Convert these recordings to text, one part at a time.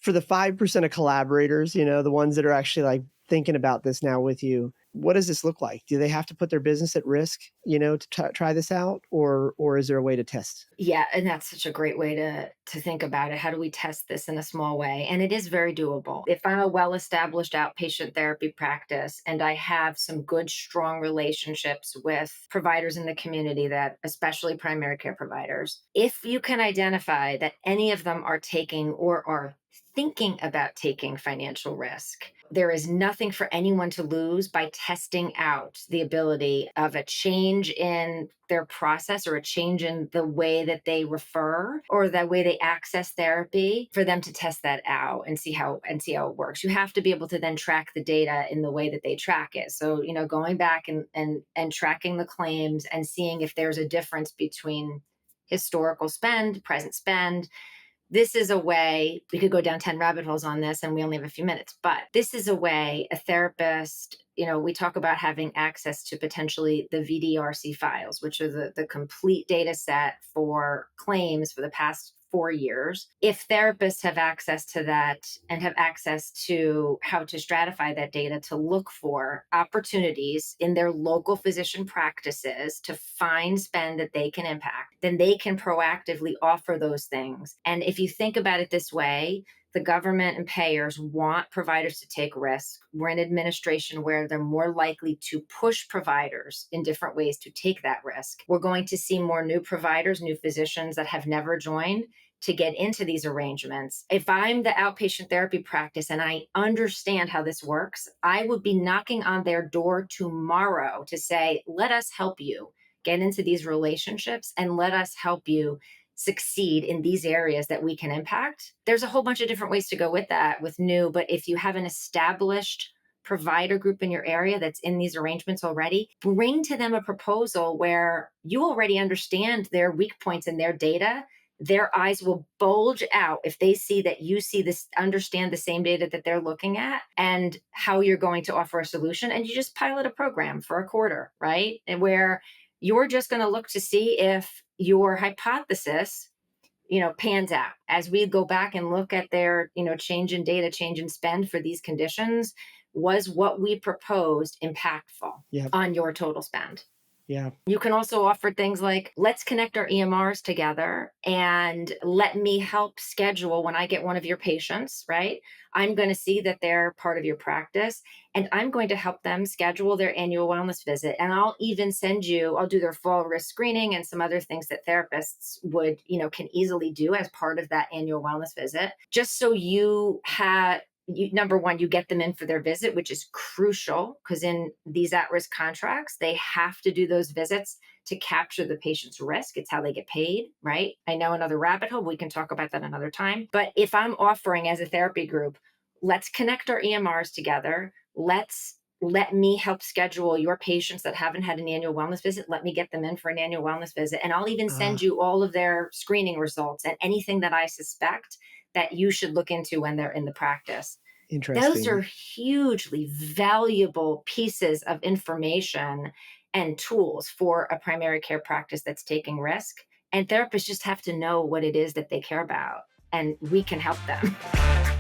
For the 5% of collaborators, the ones that are actually like thinking about this now with you, what does this look like? Do they have to put their business at risk, to try this out, or is there a way to test? Yeah, and that's such a great way to think about it. How do we test this in a small way? And it is very doable. If I'm a well-established outpatient therapy practice and I have some good, strong relationships with providers in the community, that especially primary care providers, if you can identify that any of them are taking or are thinking about taking financial risk, there is nothing for anyone to lose by testing out the ability of a change in their process or a change in the way that they refer or the way they access therapy, for them to test that out and see how it works. You have to be able to then track the data in the way that they track it. So, going back and tracking the claims and seeing if there's a difference between historical spend, present spend. This is a way, we could go down 10 rabbit holes on this and we only have a few minutes, but this is a way a therapist, we talk about having access to potentially the VDRC files, which are the complete data set for claims for the past 4 years. If therapists have access to that and have access to how to stratify that data to look for opportunities in their local physician practices to find spend that they can impact, then they can proactively offer those things. And if you think about it this way, the government and payers want providers to take risks. We're in administration where they're more likely to push providers in different ways to take that risk. We're going to see more new providers, new physicians that have never joined to get into these arrangements. If I'm the outpatient therapy practice and I understand how this works, I would be knocking on their door tomorrow to say, let us help you get into these relationships and let us help you succeed in these areas that we can impact. There's a whole bunch of different ways to go with that with new, but if you have an established provider group in your area that's in these arrangements already, bring to them a proposal where you already understand their weak points in their data. Their eyes will bulge out if they see that you see this, understand the same data that they're looking at and how you're going to offer a solution. And you just pilot a program for a quarter, right? And where you're just going to look to see if your hypothesis, pans out. As we go back and look at their, change in data, change in spend for these conditions, was what we proposed impactful Yeah. on your total spend? Yeah. You can also offer things like, let's connect our EMRs together and let me help schedule when I get one of your patients, right? I'm going to see that they're part of your practice and I'm going to help them schedule their annual wellness visit. And I'll even I'll do their full risk screening and some other things that therapists would, can easily do as part of that annual wellness visit, just so number one, you get them in for their visit, which is crucial because in these at-risk contracts, they have to do those visits to capture the patient's risk. It's how they get paid, right? I know another rabbit hole. We can talk about that another time. But if I'm offering as a therapy group, let's connect our EMRs together. Let me help schedule your patients that haven't had an annual wellness visit. Let me get them in for an annual wellness visit. And I'll even send you all of their screening results and anything that I suspect that you should look into when they're in the practice. Those are Interesting. hugely valuable pieces of information and tools for a primary care practice that's taking risk. And therapists just have to know what it is that they care about, and we can help them.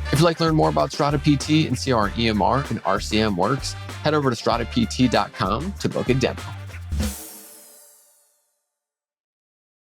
If you'd like to learn more about Strata PT and see how our EMR and RCM works, head over to stratapt.com to book a demo.